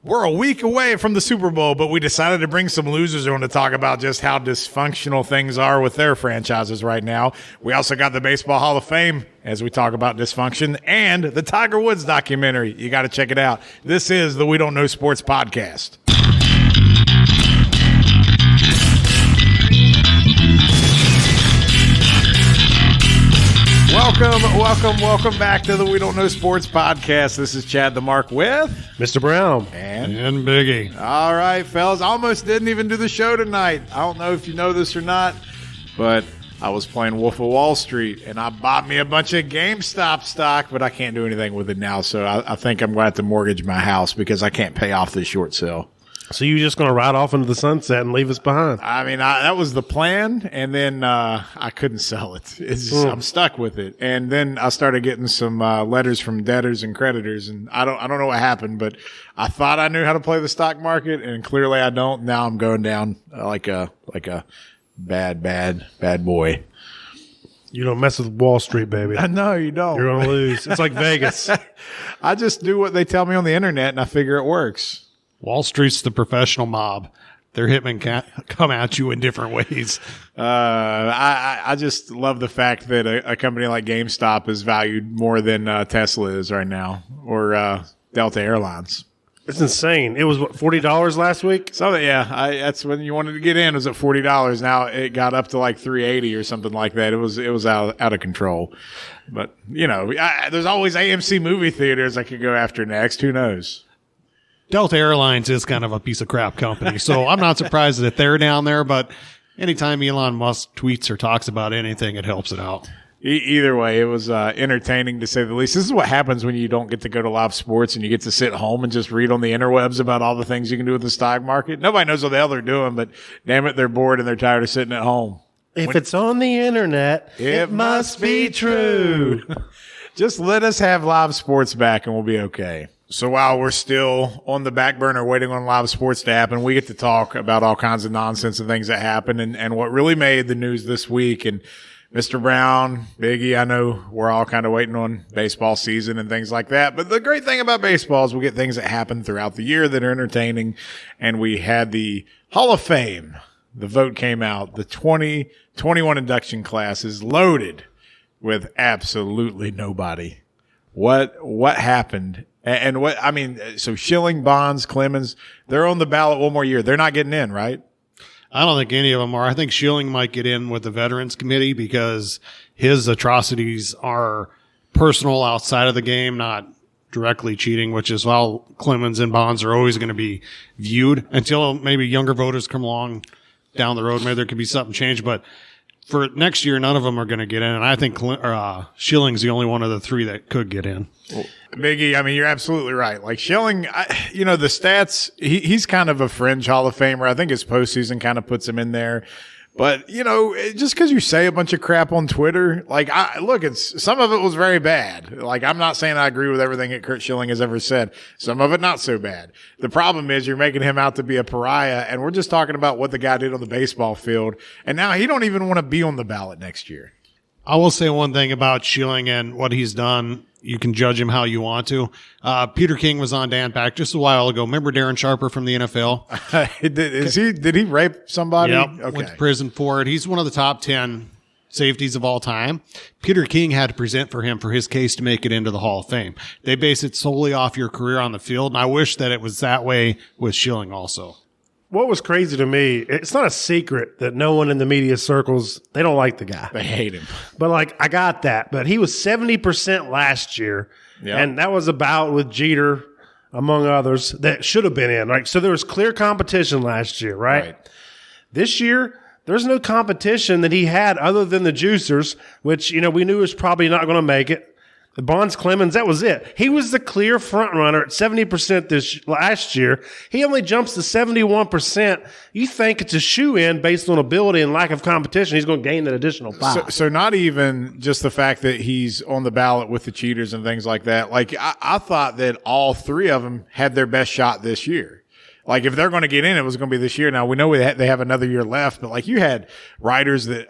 We're a week away from the Super Bowl, but we decided to bring some losers on to talk about just how dysfunctional things are with their franchises right now. We also got the Baseball Hall of Fame as we talk about dysfunction and the Tiger Woods documentary. You got to check it out. This is the We Don't Know Sports podcast. Welcome back to the We Don't Know Sports podcast. This is Chad the Mark with Mr. Brown and Biggie. All right, fellas. Almost didn't even do the show tonight. I don't know if you know this or not, but I was playing Wolf of Wall Street, and I bought me a bunch of GameStop stock, but I can't do anything with it now, so I think I'm going to have to mortgage my house because I can't pay off this short sale. So you're just going to ride off into the sunset and leave us behind? I mean, that was the plan, and then I couldn't sell it. I'm stuck with it. And then I started getting some letters from debtors and creditors, and I don't know what happened, but I thought I knew how to play the stock market, and clearly I don't. Now I'm going down like a bad boy. You don't mess with Wall Street, baby. No, you don't. You're going to lose. It's like Vegas. I just do what they tell me on the internet, and I figure it works. Wall Street's the professional mob. Their hitmen can't come at you in different ways. I just love the fact that a company like GameStop is valued more than Tesla is right now, or Delta Airlines. It's insane. It was, what, $40 last week? So, that's when you wanted to get in. It was at $40. Now it got up to like $3.80 or something like that. It was out of control. But, you know, there's always AMC movie theaters I could go after next. Who knows? Delta Airlines is kind of a piece of crap company, so I'm not surprised that they're down there, but anytime Elon Musk tweets or talks about anything, it helps it out. Either way, it was entertaining to say the least. This is what happens when you don't get to go to live sports and you get to sit home and just read on the interwebs about all the things you can do with the stock market. Nobody knows what the hell they're doing, but damn it, they're bored and they're tired of sitting at home. If it's on the internet, it must be true. Just let us have live sports back and we'll be okay. So while we're still on the back burner waiting on live sports to happen, we get to talk about all kinds of nonsense and things that happen and what really made the news this week. And Mr. Brown, Biggie, I know we're all kind of waiting on baseball season and things like that. But the great thing about baseball is we get things that happen throughout the year that are entertaining. And we had the Hall of Fame. The vote came out. The 2021 induction class is loaded with absolutely nobody. What happened? And what, I mean, so Schilling, Bonds, Clemens, they're on the ballot one more year. They're not getting in, right? I don't think any of them are. I think Schilling might get in with the Veterans Committee because his atrocities are personal outside of the game, not directly cheating, which is how Clemens and Bonds are always going to be viewed until maybe younger voters come along down the road. Maybe there could be something changed, but for next year, none of them are going to get in. And I think Schilling's the only one of the three that could get in. Biggie, I mean, you're absolutely right. Like Schilling, the stats, he's kind of a fringe Hall of Famer. I think his postseason kind of puts him in there. But, just because you say a bunch of crap on Twitter, like, some of it was very bad. Like, I'm not saying I agree with everything that Curt Schilling has ever said. Some of it not so bad. The problem is you're making him out to be a pariah, and we're just talking about what the guy did on the baseball field. And now he don't even want to be on the ballot next year. I will say one thing about Schilling and what he's done. You can judge him how you want to. Peter King was on Dan Pack just a while ago. Remember Darren Sharper from the NFL? Did he rape somebody? Yep. Okay. Went to prison for it. He's one of the top 10 safeties of all time. Peter King had to present for him for his case to make it into the Hall of Fame. They base it solely off your career on the field, and I wish that it was that way with Schilling also. What was crazy to me, it's not a secret that no one in the media circles, they don't like the guy. They hate him. But, I got that. But he was 70% last year, and that was a bout with Jeter, among others, that should have been in. Right? So there was clear competition last year, right? This year, there's no competition that he had other than the juicers, which, we knew was probably not going to make it. The Bonds, Clemens, that was it. He was the clear front runner at 70% last year. He only jumps to 71%. You think it's a shoe-in based on ability and lack of competition. He's going to gain that additional 5. So not even just the fact that he's on the ballot with the cheaters and things like that. Like, I thought that all three of them had their best shot this year. Like, if they're going to get in, it was going to be this year. Now, we know they have another year left, but, like, you had writers that,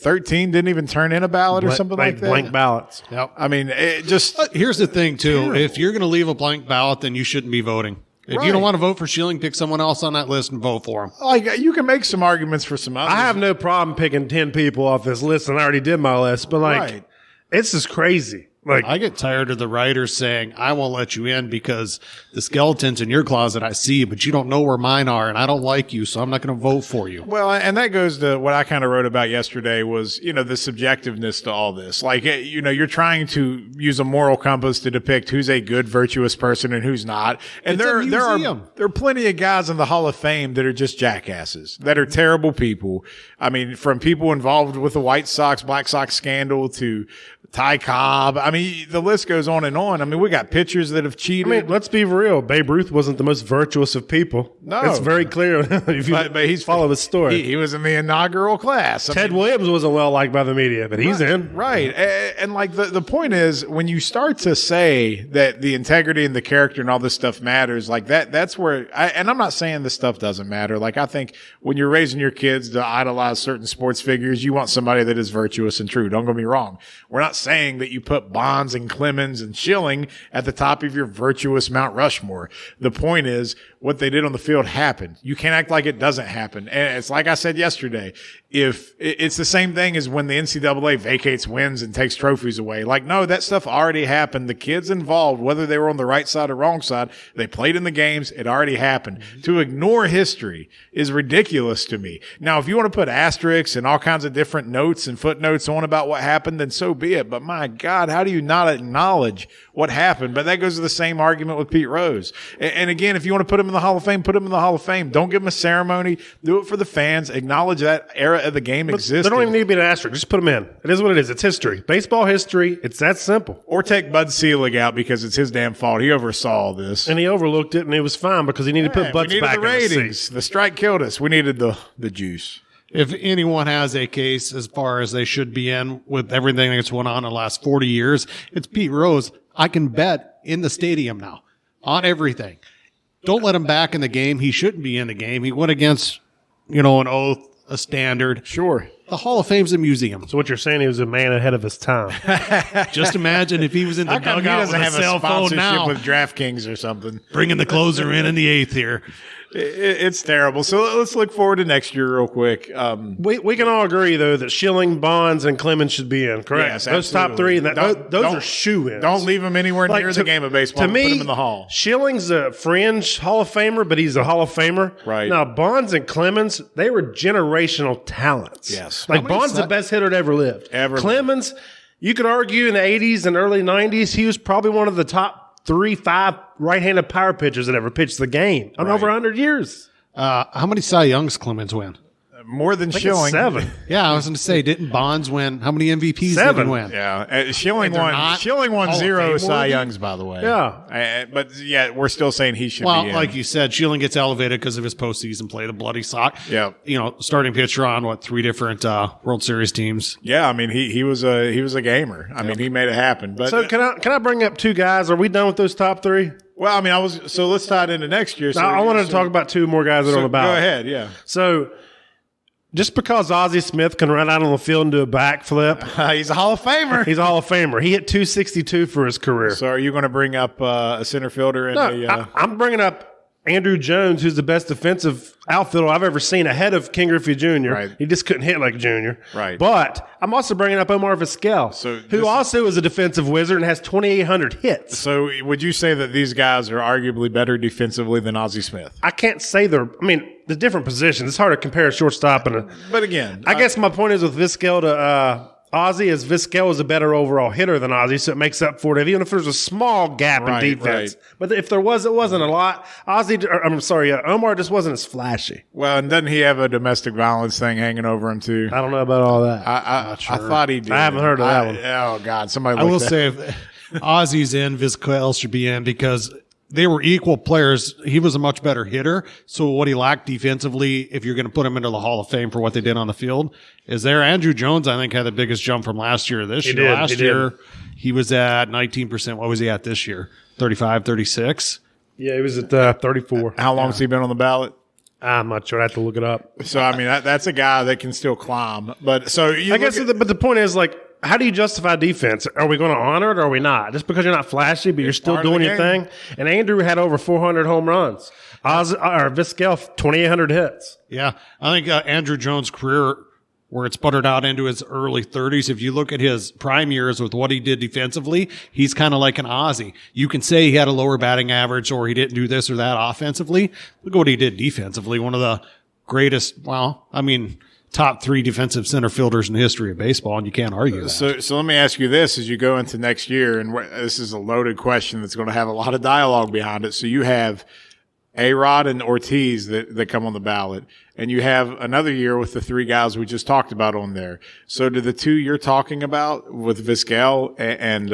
13 didn't even turn in a ballot or something like that? Blank ballots. Yep. I mean, it just... Here's the thing, too. If you're going to leave a blank ballot, then you shouldn't be voting. If you don't want to vote for Schilling, pick someone else on that list and vote for him. Like, you can make some arguments for some others. I have no problem picking 10 people off this list, and I already did my list. But like, it's just crazy. Like, I get tired of the writers saying, I won't let you in because the skeletons in your closet I see, but you don't know where mine are, and I don't like you, so I'm not going to vote for you. Well, and that goes to what I kind of wrote about yesterday was, the subjectiveness to all this. Like, you're trying to use a moral compass to depict who's a good, virtuous person and who's not. And there are plenty of guys in the Hall of Fame that are just jackasses, that are terrible people. I mean, from people involved with the White Sox, Black Sox scandal to Ty Cobb. I mean, the list goes on and on. I mean, we got pitchers that have cheated. I mean, let's be real. Babe Ruth wasn't the most virtuous of people. No. It's very clear if you but he's follow the story. He was in the inaugural class. Ted Williams wasn't well liked by the media, but he's in. Right. And like the point is, when you start to say that the integrity and the character and all this stuff matters, like that's where and I'm not saying this stuff doesn't matter. Like, I think when you're raising your kids to idolize certain sports figures, you want somebody that is virtuous and true. Don't get me wrong. We're not saying that you put Bonds and Clemens and Schilling at the top of your virtuous Mount Rushmore. The point is, what they did on the field happened. You can't act like it doesn't happen. And it's like I said yesterday, if it's the same thing as when the NCAA vacates wins and takes trophies away. Like, no, that stuff already happened. The kids involved, whether they were on the right side or wrong side, they played in the games. It already happened. Mm-hmm. To ignore history is ridiculous to me. Now, if you want to put asterisks and all kinds of different notes and footnotes on about what happened, then so be it. But my God, how do you not acknowledge what happened? But that goes to the same argument with Pete Rose. And again, if you want to put him in the Hall of Fame, put him in the Hall of Fame. Don't give him a ceremony. Do it for the fans. Acknowledge that era of the game existed. They don't even need to be an asterisk. Just put him in. It is what it is. It's history. Baseball history. It's that simple. Or take Bud Selig out because it's his damn fault. He oversaw all this. And he overlooked it, and it was fine because he needed to put Butts back in the ratings. The strike killed us. We needed the juice. If anyone has a case as far as they should be in with everything that's went on in the last 40 years, it's Pete Rose. I can bet in the stadium now on everything. Don't let him back in the game. He shouldn't be in the game. He went against, an oath, a standard. Sure. The Hall of Fame's a museum. So what you're saying, he was a man ahead of his time. Just imagine if he was in the dugout with a cell phone now. With DraftKings or something. Bringing the closer in the eighth here. It's terrible. So let's look forward to next year real quick. We can all agree, though, that Schilling, Bonds, and Clemens should be in, correct? Yes, those top three, those are shoo-ins. Don't leave them anywhere near the game of baseball. To me, put them in the Hall. Schilling's a fringe Hall of Famer, but he's a Hall of Famer. Right. Now, Bonds and Clemens, they were generational talents. Yes. Like, Bonds the best hitter that ever lived. Clemens, you could argue in the 80s and early 90s, he was probably one of the top 3-5 right-handed power pitchers that ever pitched the game. Over 100 years. How many Cy Youngs Clemens win? More than Schilling. 7. Yeah, I was going to say, didn't Bonds win? How many MVPs 7. did he win? Yeah, Schilling won 0 Cy Youngs, by the way. Yeah. But we're still saying he should be in. Well, like you said, Schilling gets elevated because of his postseason play, the bloody sock. Yeah. Starting pitcher on, 3 different World Series teams. Yeah, I mean, he was a gamer. I mean, he made it happen. But so can I bring up 2 guys? Are we done with those top 3? Well, I mean, so let's tie it into next year. So I wanted to talk about 2 more guys that are on the ballot. Go ahead, yeah. So just because Ozzie Smith can run out on the field and do a backflip. He's a Hall of Famer. He's a Hall of Famer. He hit 262 for his career. So are you going to bring up a center fielder? I'm bringing up Andrew Jones, who's the best defensive outfielder I've ever seen ahead of King Griffey Jr. Right. He just couldn't hit like Jr. Right. But I'm also bringing up Omar Vizquel, who also is a defensive wizard and has 2,800 hits. So would you say that these guys are arguably better defensively than Ozzie Smith? I can't say the different positions. It's hard to compare a shortstop But again, I guess my point is with Vizquel to Ozzie is Vizquel is a better overall hitter than Ozzie, so it makes up for it, even if there's a small gap in defense. Right. But if there was, it wasn't a lot. Omar just wasn't as flashy. Well, and doesn't he have a domestic violence thing hanging over him too? I don't know about all that. I thought he did. I haven't heard of that one. Oh God, somebody. I will say, if Ozzie's in, Vizquel should be in because they were equal players. He was a much better hitter. So what he lacked defensively, if you're going to put him into the Hall of Fame for what they did on the field, is there. Andrew Jones, I think, had the biggest jump from last year to this year. Last year, he was at 19%. What was he at this year? 35, 36? Yeah, he was at 34. How long has he been on the ballot? I'm not sure. I have to look it up. So, I mean, that's a guy that can still climb. But so but the point is, like, how do you justify defense? Are we going to honor it or are we not? Just because you're not flashy, but you're still doing your thing. And Andrew had over 400 home runs. Vizquel, 2,800 hits. Yeah, I think Andrew Jones' career, where it's buttered out into his early 30s, if you look at his prime years with what he did defensively, he's kind of like an Ozzie. You can say he had a lower batting average or he didn't do this or that offensively. Look at what he did defensively. One of the greatest, top 3 defensive center fielders in the history of baseball, and you can't argue that. So let me ask you this as you go into next year, and this is a loaded question that's going to have a lot of dialogue behind it. So you have A-Rod and Ortiz that come on the ballot, and you have another year with the 3 guys we just talked about on there. So do the 2 you're talking about with Vizquel and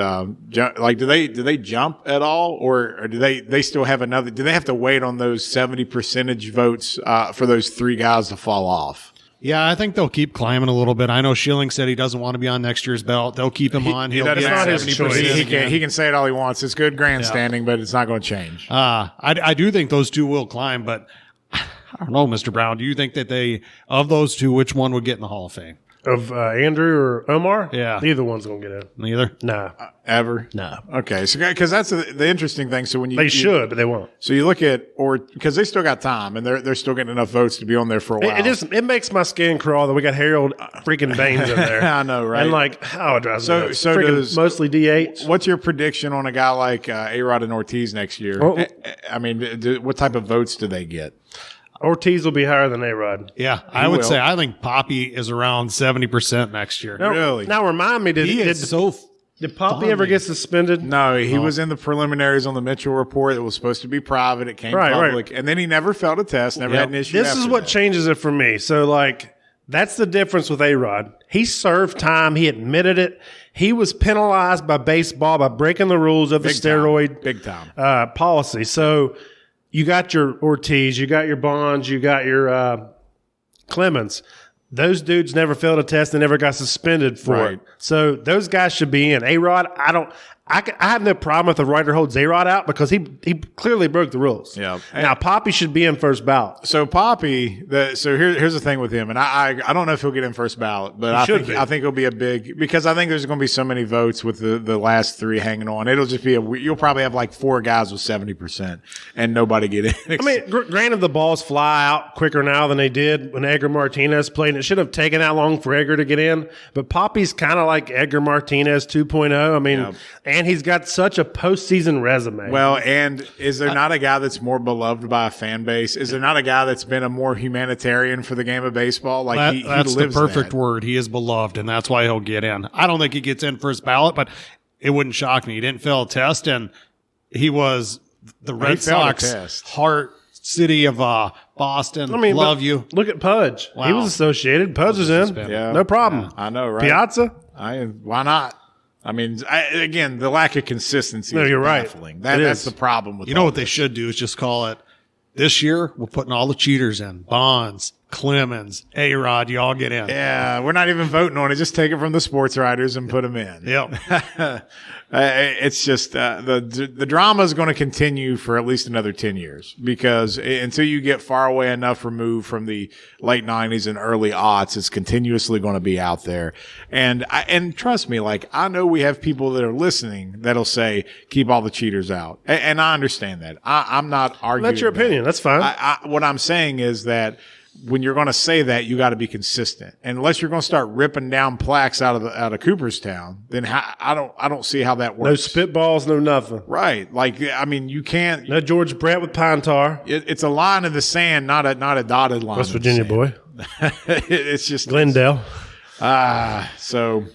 do they jump at all, or do they still have another? Do they have to wait on those 70% votes for those 3 guys to fall off? Yeah, I think they'll keep climbing a little bit. I know Schilling said he doesn't want to be on next year's ballot. They'll keep him on. He can say it all he wants. It's good grandstanding, but it's not going to change. I do think those 2 will climb, but I don't know, Mr. Brown. Do you think that of those 2, which one would get in the Hall of Fame? Of Andrew or Omar? Yeah. Neither one's going to get in. Neither? No. Ever? No. Okay. So, because that's the interesting thing. So when they should, but they won't. So you look at, because they still got time and they're still getting enough votes to be on there for a while. It makes my skin crawl that we got Harold freaking Baines in there. I know, right? And it drives me nuts. So does mostly DH. What's your prediction on a guy like A-Rod and Ortiz next year? I mean, what type of votes do they get? Ortiz will be higher than A-Rod. Yeah, I would say I think Poppy is around 70% next year. Really? Now remind me, did Poppy ever get suspended? No, he was in the preliminaries on the Mitchell report. It was supposed to be private. It came public. And then he never failed a test, never had an issue. This is what changes it for me. So, that's the difference with A-Rod. He served time. He admitted it. He was penalized by baseball by breaking the rules of the steroid big time policy. So, you got your Ortiz, you got your Bonds, you got your Clemens. Those dudes never failed a test and never got suspended for it. So those guys should be in. A-Rod, I have no problem if the writer holds A-Rod out because he clearly broke the rules. Yeah. Now Poppy should be in first ballot. So Poppy, here's the thing with him, and I don't know if he'll get in first ballot, but I think it'll be a big, because I think there's going to be so many votes with the last 3 hanging on. It'll just be you'll probably have 4 guys with 70% and nobody get in. I mean, granted, the balls fly out quicker now than they did when Edgar Martinez played, and it should have taken that long for Edgar to get in. But Poppy's kind of like Edgar Martinez 2.0. I mean, and he's got such a postseason resume. Well, and is there not a guy that's more beloved by a fan base? Is there not a guy that's been a more humanitarian for the game of baseball? That's the perfect word. He is beloved, and that's why he'll get in. I don't think he gets in first ballot, but it wouldn't shock me. He didn't fail a test, and he was the Red Sox heart city of Boston. Love you. Look at Pudge. Wow. He was associated. Pudge is in. Yeah. No problem. Yeah, I know, right? Piazza? Why not? I mean, again, the lack of consistency is baffling. Right. That's the problem with what they should do is just call it, this year, we're putting all the cheaters in. Bonds, Clemens, A-Rod, you all get in. Yeah, we're not even voting on it. Just take it from the sports writers and put them in. Yep. It's just the drama is going to continue for at least another 10 years because until you get far away enough removed from the late 90s and early aughts, it's continuously going to be out there. And trust me, I know we have people that are listening that'll say, keep all the cheaters out. And I understand that. I'm not arguing. That's your opinion. That's fine. What I'm saying is that when you're going to say that, you got to be consistent. And unless you're going to start ripping down plaques out of Cooperstown, then I don't see how that works. No spitballs, no nothing. Right. You can't. No George Brett with pine tar. It's a line in the sand, not a dotted line. West Virginia boy. It's just Glendale. So.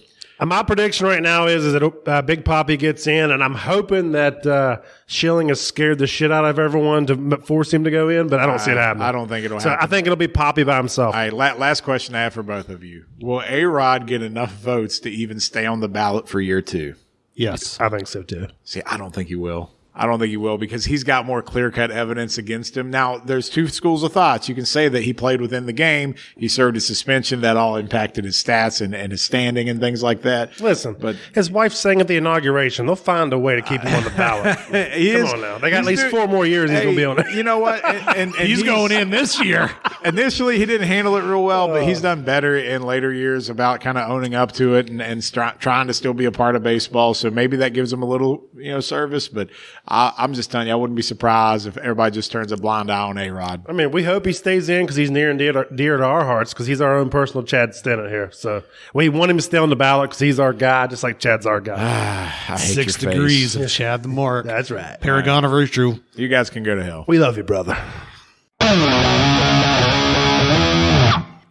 My prediction right now is that Big Poppy gets in, and I'm hoping that Schilling has scared the shit out of everyone to force him to go in, but I don't see it happening. I don't think it'll happen. So I think it'll be Poppy by himself. All right, last question I have for both of you. Will A-Rod get enough votes to even stay on the ballot for year 2? Yes. I think so, too. See, I don't think he will. I don't think he will because he's got more clear-cut evidence against him. Now, there's two schools of thoughts. You can say that he played within the game. He served a suspension that all impacted his stats and his standing and things like that. Listen, but his wife sang at the inauguration. They'll find a way to keep him on the ballot. Come on now. They got at least 4 more years he's going to be on it. You know what? And he's going in this year. Initially, he didn't handle it real well, but he's done better in later years about kind of owning up to it and trying to still be a part of baseball. So maybe that gives him a little, service. But I'm just telling you, I wouldn't be surprised if everybody just turns a blind eye on A-Rod. I mean, we hope he stays in because he's near and dear to our hearts because he's our own personal Chad Stennett here. So we want him to stay on the ballot because he's our guy, just like Chad's our guy. 6 degrees of Chad the Mark. That's right. Paragon of virtue. You guys can go to hell. We love you, brother.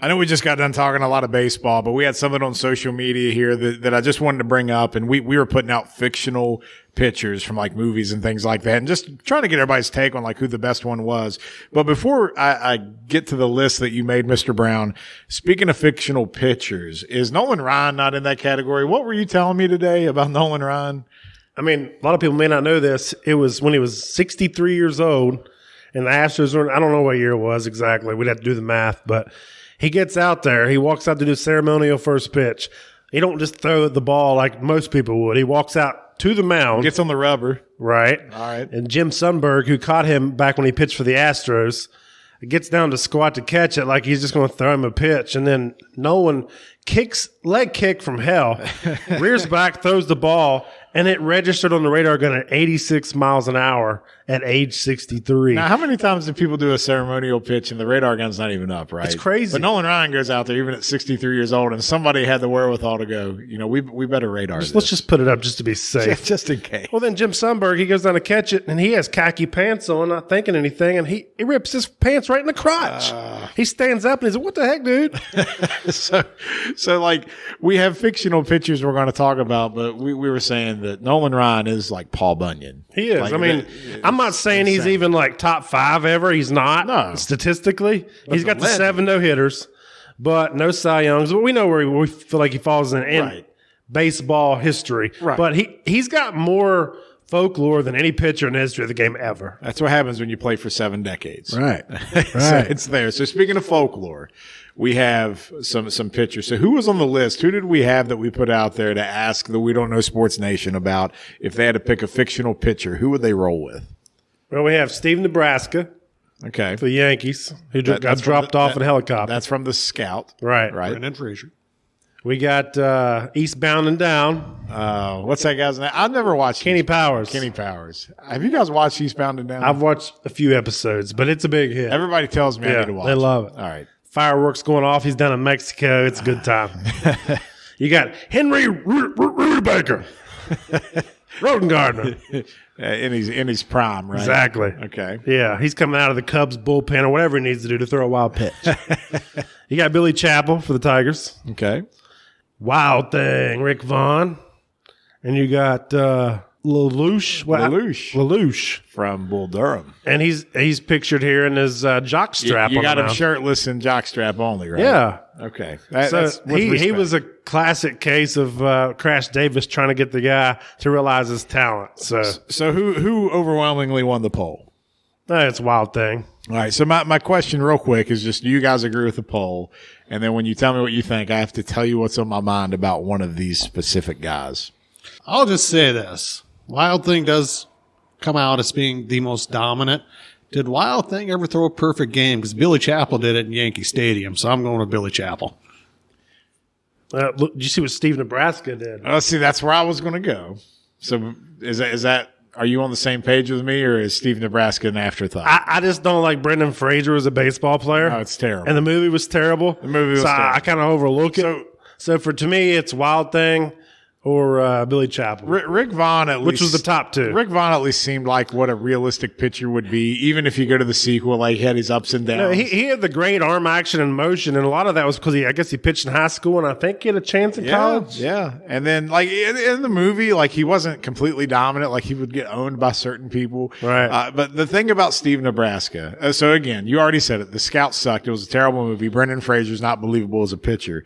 I know we just got done talking a lot of baseball, but we had something on social media here that I just wanted to bring up, and we were putting out fictional pictures from like movies and things like that, and just trying to get everybody's take on like who the best one was. But before I get to the list that you made, Mr. Brown, speaking of fictional pitchers, is Nolan Ryan not in that category? What were you telling me today about Nolan Ryan? I mean, a lot of people may not know this. It was when he was 63 years old, and the Astros were, I don't know what year it was exactly. We'd have to do the math, but he gets out there. He walks out to do ceremonial first pitch. He don't just throw the ball like most people would. He walks out to the mound. Gets on the rubber. Right. All right. And Jim Sundberg, who caught him back when he pitched for the Astros, gets down to squat to catch it like he's just going to throw him a pitch. And then Nolan leg kick from hell, rears back, throws the ball, and it registered on the radar gun at 86 miles an hour at age 63. Now, how many times do people do a ceremonial pitch and the radar gun's not even up, right? It's crazy. But Nolan Ryan goes out there even at 63 years old, and somebody had the wherewithal to go, we better radar this. Let's just put it up just to be safe. Just in case. Well, then Jim Sundberg, he goes down to catch it, and he has khaki pants on, not thinking anything, and he rips his pants right in the crotch. He stands up, and he's like, what the heck, dude? So like, we have fictional pitchers we're going to talk about, but we were saying that Nolan Ryan is like Paul Bunyan. He is. Like, I mean, I'm not saying he's even like top 5 ever. He's not. No. Statistically, he's got the 7 no-hitters, but no Cy Youngs. But we know where we feel like he falls in baseball history. Right. But he's got more folklore than any pitcher in the history of the game ever. That's what happens when you play for 7 decades. Right. So it's there. So speaking of folklore, we have some pitchers. So who was on the list? Who did we have that we put out there to ask the We Don't Know Sports Nation about if they had to pick a fictional pitcher? Who would they roll with? Well, we have Steve Nebraska. Okay. For the Yankees, who got dropped off in a helicopter. That's from the Scout. Right. Brendan Fraser. We got Eastbound and Down. What's that guy's name? I've never watched Kenny Powers. Kenny Powers. Have you guys watched Eastbound and Down? I've watched a few episodes, but it's a big hit. Everybody tells me I need to watch they love it. All right. Fireworks going off. He's down in Mexico. It's a good time. You got Henry Rudebaker. Rodengardner. In his prime, right? Exactly. Okay. Yeah, he's coming out of the Cubs bullpen or whatever he needs to do to throw a wild pitch. You got Billy Chappell for the Tigers. Okay. Wild Thing, Rick Vaughn. And you got Lelouch. Lelouch. From Bull Durham. And he's pictured here in his jock strap. You got him shirtless and jock strap only, right? Yeah. Okay. He was a classic case of Crash Davis trying to get the guy to realize his talent. So who overwhelmingly won the poll? It's Wild Thing. All right. So my question real quick is just, do you guys agree with the poll? And then when you tell me what you think, I have to tell you what's on my mind about one of these specific guys. I'll just say this. Wild Thing does come out as being the most dominant. Did Wild Thing ever throw a perfect game? Because Billy Chappell did it in Yankee Stadium, so I'm going with Billy Chappell. Look, did you see what Steve Nebraska did? See, that's where I was going to go. So is that are you on the same page with me, or is Steve Nebraska an afterthought? I just don't like Brendan Fraser as a baseball player. No, it's terrible. And the movie was terrible. Terrible. I kind of overlook it. So to me, it's Wild Thing or Billy Chappell. Rick Vaughn, which was the top 2. Rick Vaughn at least seemed like what a realistic pitcher would be, even if you go to the sequel, like he had his ups and downs. No, he had the great arm action and motion, and a lot of that was because I guess he pitched in high school, and I think he had a chance in college. Yeah, and then like in the movie, like he wasn't completely dominant, like he would get owned by certain people. Right. But the thing about Steve Nebraska, so again, you already said it, The Scout sucked. It was a terrible movie. Brendan Fraser's not believable as a pitcher,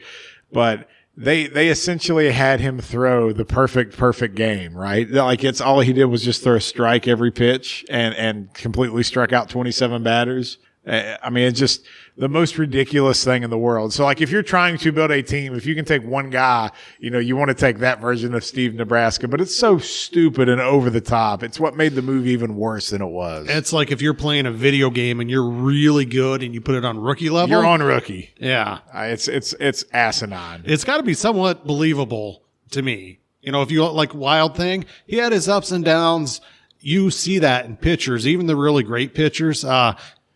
but they essentially had him throw the perfect game, right? Like it's all he did was just throw a strike every pitch and completely struck out 27 batters. I mean, it's just the most ridiculous thing in the world. So, like, if you're trying to build a team, if you can take one guy, you want to take that version of Steve Nebraska, but it's so stupid and over the top. It's what made the movie even worse than it was. It's like if you're playing a video game and you're really good and you put it on rookie level. You're on rookie. Yeah. It's asinine. It's got to be somewhat believable to me. If you like Wild Thing, he had his ups and downs. You see that in pitchers, even the really great pitchers.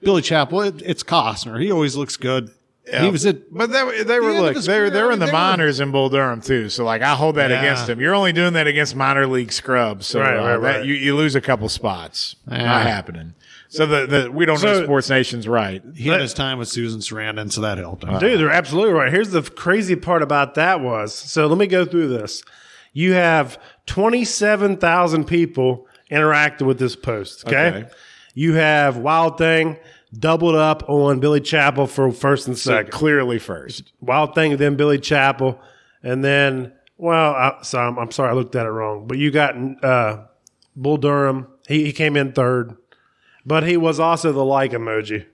Billy Chappell, it's Costner. He always looks good. Yeah. He was but they were in the minors in Bull Durham too. So like I hold that against him. You're only doing that against minor league scrubs. So right. You lose a couple spots. Not happening. So we don't know Sports Nation's right. He had his time with Susan Sarandon, so that helped him. Dude, they're absolutely right. Here's the crazy part about that was, so let me go through this. You have 27,000 people interacted with this post, okay? You have Wild Thing doubled up on Billy Chappell for first and second. So clearly first. Wild Thing, then Billy Chappell. And then, I'm sorry, I looked at it wrong. But you got Bull Durham. He came in third. But he was also the like emoji.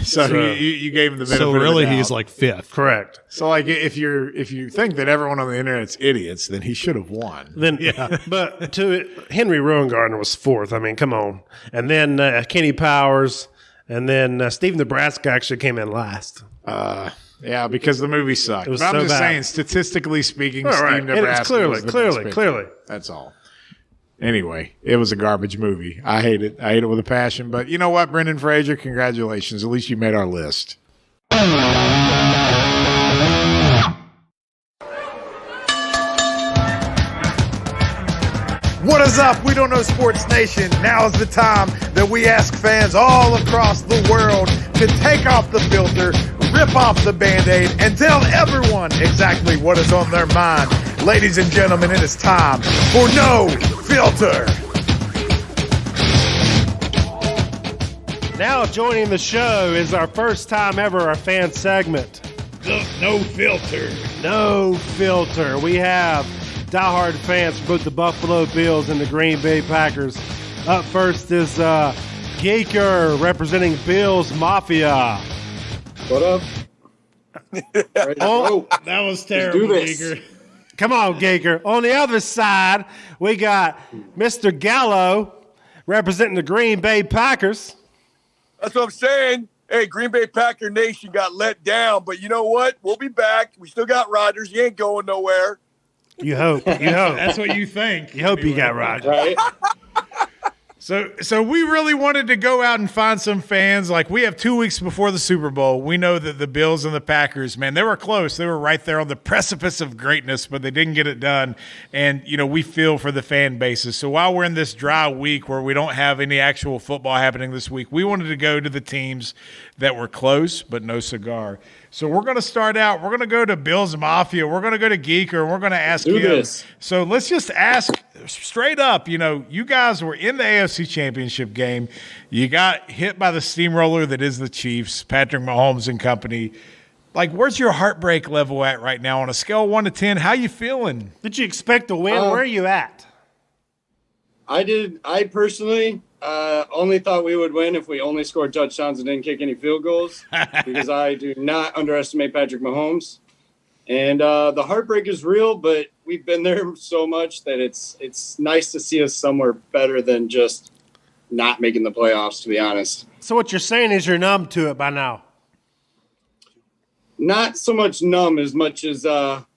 So you gave him the benefit So really of the doubt. he's like fifth. Correct. So like if you think that everyone on the internet's idiots, then he should have won. Then but Henry Rowan-Gardner was fourth. I mean, come on. And then Kenny Powers, and then Steve Nebraska actually came in last. Yeah, because the movie sucked. It was but I'm so just bad. saying, statistically speaking, Right. Steve Nebraska was the best picture. Clearly. That's all. Anyway, it was a garbage movie. I hate it. I hate it with a passion. But you know what, Brendan Fraser? Congratulations. At least you made our list. What is up? We Don't Know Sports Nation. Now is the time that we ask fans all across the world to take off the filter, rip off the Band-Aid, and tell everyone exactly what is on their mind. Ladies and gentlemen, it is time for No Filter. Now joining the show is our first time ever, our fan segment. No Filter. No Filter. We have diehard fans for both the Buffalo Bills and the Green Bay Packers. Up first is Gaker representing Bills Mafia. What up? That was terrible, Gaker. Come on, Gaker. On the other side, we got Mr. Gallo representing the Green Bay Packers. That's what I'm saying. Hey, Green Bay Packer Nation got let down, but you know what? We'll be back. We still got Rodgers. He ain't going nowhere. You hope. You hope. That's what you think. You hope you got Rodgers. Right? So we really wanted to go out and find some fans. Like, we have 2 weeks before the Super Bowl. We know that the Bills and the Packers, man, they were close. They were right there on the precipice of greatness, but they didn't get it done. And, we feel for the fan bases. So while we're in this dry week where we don't have any actual football happening this week, we wanted to go to the teams that were close, but no cigar. So we're going to start out. We're going to go to Bills Mafia. We're going to go to Geeker, and we're going to ask him. This. So let's just ask straight up, you guys were in the AFC Championship game. You got hit by the steamroller that is the Chiefs, Patrick Mahomes and company. Like, where's your heartbreak level at right now on a scale of 1 to 10? How you feeling? Did you expect to win? Where are you at? I personally only thought we would win if we only scored touchdowns and didn't kick any field goals because I do not underestimate Patrick Mahomes. And the heartbreak is real, but we've been there so much that it's nice to see us somewhere better than just not making the playoffs, to be honest. So what you're saying is you're numb to it by now. Not so much numb as much as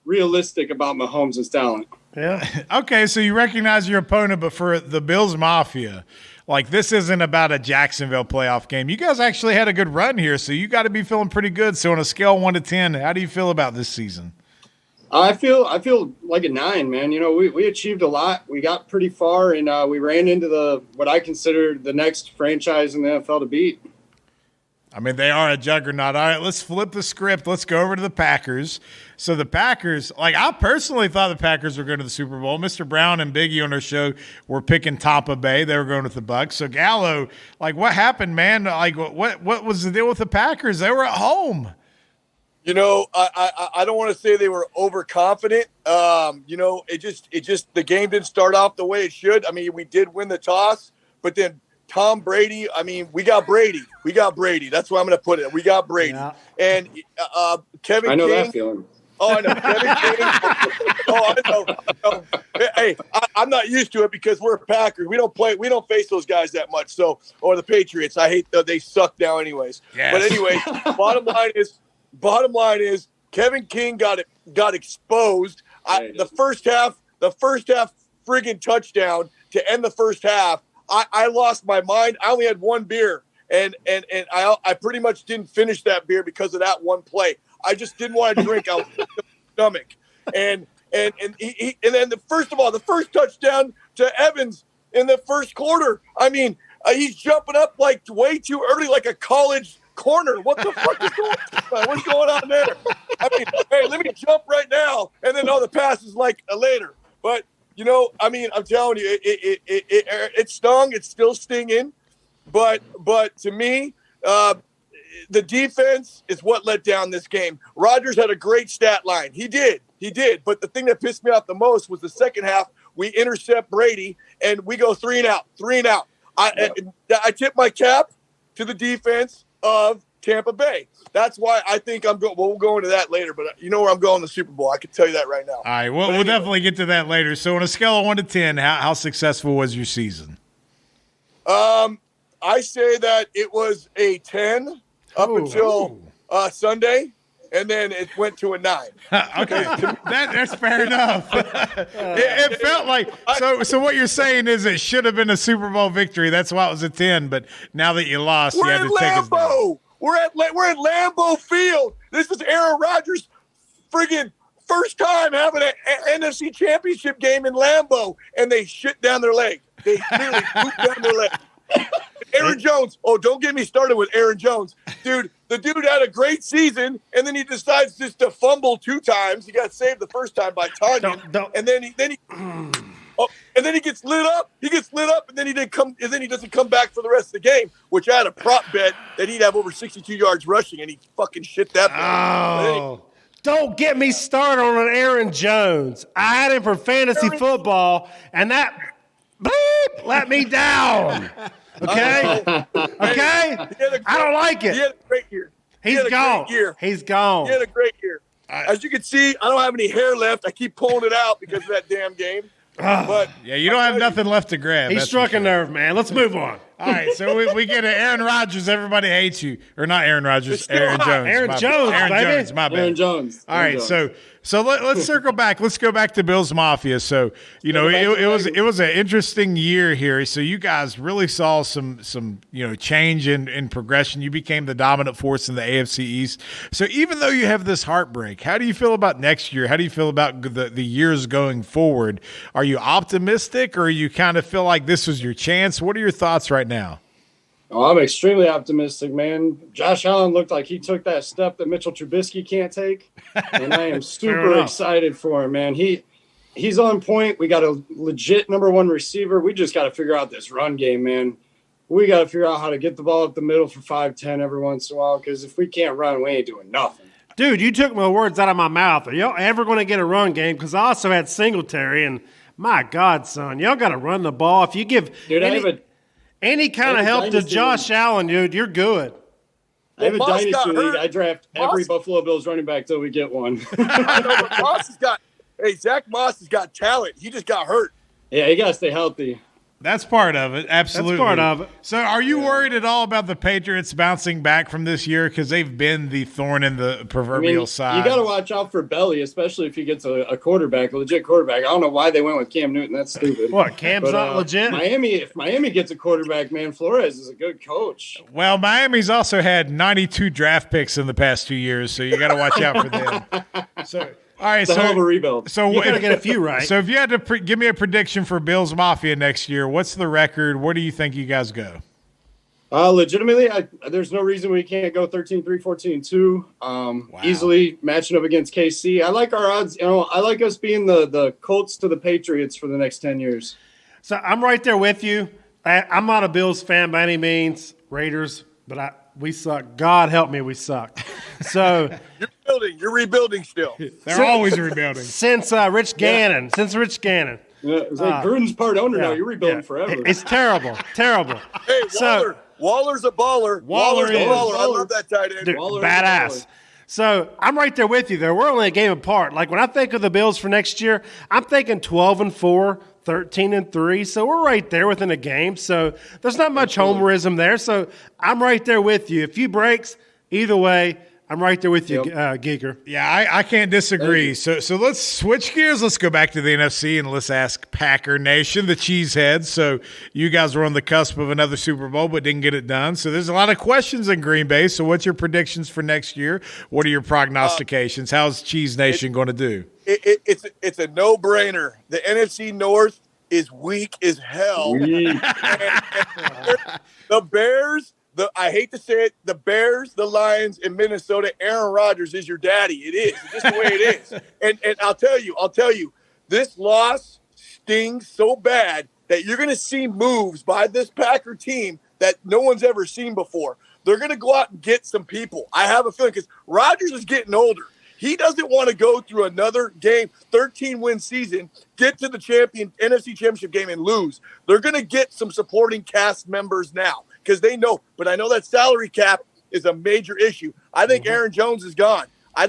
realistic about Mahomes' talent. Yeah. Okay, so you recognize your opponent, but for the Bills Mafia, like, this isn't about a Jacksonville playoff game. You guys actually had a good run here, so you got to be feeling pretty good. So on a scale of 1 to 10, how do you feel about this season? I feel like a 9, man. We achieved a lot. We got pretty far, and we ran into what I consider the next franchise in the NFL to beat. I mean, they are a juggernaut. All right, let's flip the script. Let's go over to the Packers. So the Packers, like, I personally thought the Packers were going to the Super Bowl. Mr. Brown and Biggie on our show were picking Tampa Bay. They were going with the Bucs. So Gallo, like, what happened, man? Like, what was the deal with the Packers? They were at home. You know, I don't want to say they were overconfident. You know, it just the game didn't start off the way it should. I mean, we did win the toss, but then Tom Brady. I mean, we got Brady. That's where I'm going to put it. We got Brady and Kevin. I know King, that feeling. Oh, I know. Kevin King. Oh, I know. Hey, I'm not used to it because we're Packers. We don't face those guys that much. So, or the Patriots. I hate they suck now, anyways. Yes. But anyway, bottom line is Kevin King got exposed. The first half friggin' touchdown to end the first half. I lost my mind. I only had one beer, and I pretty much didn't finish that beer because of that one play. I just didn't want to drink out of my stomach. And then the first touchdown to Evans in the first quarter. I mean, he's jumping up like way too early, like a college corner. What the fuck is going on? What's going on there? I mean, hey, let me jump right now. And then the pass is like later. But you know, I mean, I'm telling you, it stung. It's still stinging. But to me, the defense is what let down this game. Rodgers had a great stat line. He did. But the thing that pissed me off the most was the second half. We intercept Brady, and we go 3 and out. I tip my cap to the defense of Tampa Bay. That's why I think I'm going. Well, we'll go into that later, but you know where I'm going, the Super Bowl. I can tell you that right now. All right, we'll definitely get to that later. So on a scale of 1 to 10, how successful was your season? I say that it was a 10 up until Sunday, and then it went to a 9. Okay, that's fair enough. It felt like so. What you're saying is it should have been a Super Bowl victory. That's why it was a 10. But now that you lost, you have to take it back. We're at Lambeau Field. This is Aaron Rodgers' friggin' first time having an NFC Championship game in Lambeau, and they shit down their leg. They literally pooped down their leg. Aaron Jones. Oh, don't get me started with Aaron Jones. Dude, the dude had a great season, and then he decides just to fumble 2 times. He got saved the first time by Tanya. And then he gets lit up. And then he doesn't come back for the rest of the game, which I had a prop bet that he'd have over 62 yards rushing, and he fucking shit that. Oh. Don't get me started on Aaron Jones. I had him for fantasy football, and that let me down. Okay? Okay? I don't like it. He had a great year. He's gone. He's gone. He had a great year. As you can see, I don't have any hair left. I keep pulling it out because of that damn game. But yeah, you don't have nothing left to grab. He struck a nerve, man. Let's move on. All right, so we get to Aaron Rodgers. Everybody hates you. Or not Aaron Rodgers, Aaron Jones. Aaron Jones, my bad. Aaron Jones. All right, so let's circle back. Let's go back to Bills Mafia. So, you know, it was an interesting year here. So you guys really saw some change in progression. You became the dominant force in the AFC East. So even though you have this heartbreak, how do you feel about next year? How do you feel about the years going forward? Are you optimistic, or you kind of feel like this was your chance? What are your thoughts right now? Oh, I'm extremely optimistic, man. Josh Allen looked like he took that step that Mitchell Trubisky can't take, and I am super excited for him, man. He's on point. We got a legit number 1 receiver. We just got to figure out this run game, man. We got to figure out how to get the ball up the middle for 5-10 every once in a while, because if we can't run, we ain't doing nothing. Dude, you took my words out of my mouth. Are y'all ever going to get a run game? Because I also had Singletary, and my God, son, y'all got to run the ball. If you give any kind of help to Josh Allen, dude, you're good. I have a dynasty league. I draft every Buffalo Bills running back till we get one. I know, but Zach Moss has got talent. He just got hurt. Yeah, he got to stay healthy. That's part of it. Absolutely. That's part of it. So are you worried at all about the Patriots bouncing back from this year? Because they've been the thorn in the proverbial side. You got to watch out for Belly, especially if he gets a quarterback, a legit quarterback. I don't know why they went with Cam Newton. That's stupid. What, Cam's not legit? If Miami gets a quarterback, man, Flores is a good coach. Well, Miami's also had 92 draft picks in the past 2 years, so you got to watch out for them. So. All right, it's a hell of a rebuild. So you got to get a few right. So if you had to give me a prediction for Bills Mafia next year, what's the record? Where do you think you guys go? Legitimately, there's no reason we can't go 13-3, 14-2. Wow. Easily matching up against KC. I like our odds. I like us being the Colts to the Patriots for the next 10 years. So I'm right there with you. I'm not a Bills fan by any means, Raiders, but we suck. God help me, we suck. So you're rebuilding. You're rebuilding still. They're always rebuilding. Since Rich Gannon. Since Rich Gannon. Yeah, it's like Gruden's part owner now. You're rebuilding forever. It's terrible. Terrible. Hey, Waller's a baller. Waller's a baller. I love that tight end. Dude, badass. So I'm right there with you there. We're only a game apart. Like when I think of the Bills for next year, I'm thinking 12-4, 13-3. So we're right there within a game. So there's not much homerism there. So I'm right there with you. A few breaks, either way, I'm right there with you, Geeker. Yeah, I can't disagree. So let's switch gears. Let's go back to the NFC and let's ask Packer Nation, the Cheeseheads. So you guys were on the cusp of another Super Bowl but didn't get it done. So there's a lot of questions in Green Bay. So what's your predictions for next year? What are your prognostications? How's Cheese Nation going to do? It's a no-brainer. The NFC North is weak as hell. And the Bears – I hate to say it, the Bears, the Lions, and Minnesota, Aaron Rodgers is your daddy. It is. It's just the way it is. And I'll tell you, this loss stings so bad that you're going to see moves by this Packer team that no one's ever seen before. They're going to go out and get some people. I have a feeling because Rodgers is getting older. He doesn't want to go through another game, 13-win season, get to the NFC Championship game and lose. They're going to get some supporting cast members now because they know. But I know that salary cap is a major issue. I think Aaron Jones is gone. I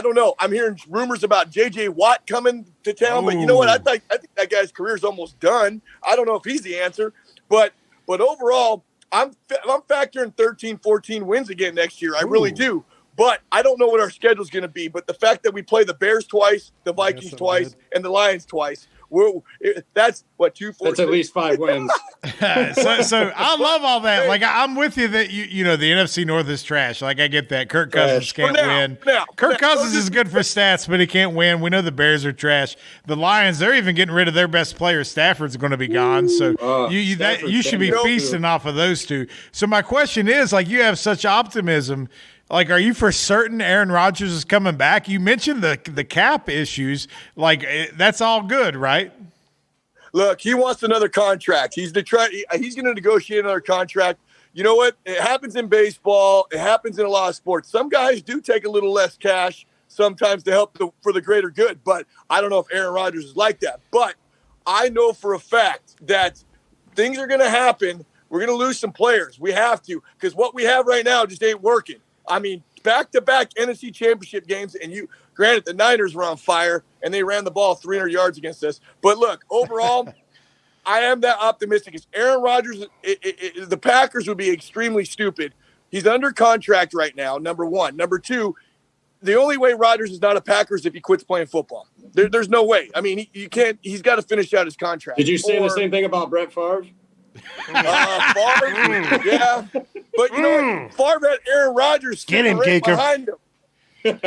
don't know. I'm hearing rumors about J.J. Watt coming to town. But you know what? I think that guy's career is almost done. I don't know if he's the answer. But overall, I'm factoring 13, 14 wins again next year. I really do. But I don't know what our schedule is going to be. But the fact that we play the Bears twice, the Vikings twice, and the Lions twice, that's what 2-4. That's at least 5 wins. so I love all that. Like I'm with you that you know the NFC North is trash. Like I get that. Kirk Cousins can't win. Kirk Cousins is good for stats, but he can't win. We know the Bears are trash. The Lions, they're even getting rid of their best player. Stafford's going to be gone. So you should be feasting off of those two. So my question is, like, you have such optimism. Like, are you for certain Aaron Rodgers is coming back? You mentioned the cap issues. Like, that's all good, right? Look, he wants another contract. He's going to negotiate another contract. You know what? It happens in baseball. It happens in a lot of sports. Some guys do take a little less cash sometimes to help for the greater good. But I don't know if Aaron Rodgers is like that. But I know for a fact that things are going to happen. We're going to lose some players. We have to, because what we have right now just ain't working. I mean, back-to-back NFC Championship games, and granted, the Niners were on fire, and they ran the ball 300 yards against us. But look, overall, I am that optimistic. It's Aaron Rodgers. The Packers would be extremely stupid. He's under contract right now, number one. Number two, the only way Rodgers is not a Packer is if he quits playing football. There's no way. I mean, you can't. He's got to finish out his contract. Did you say the same thing about Brett Favre? Favre, yeah. But you know what? Favre had Aaron Rodgers sitting right behind him.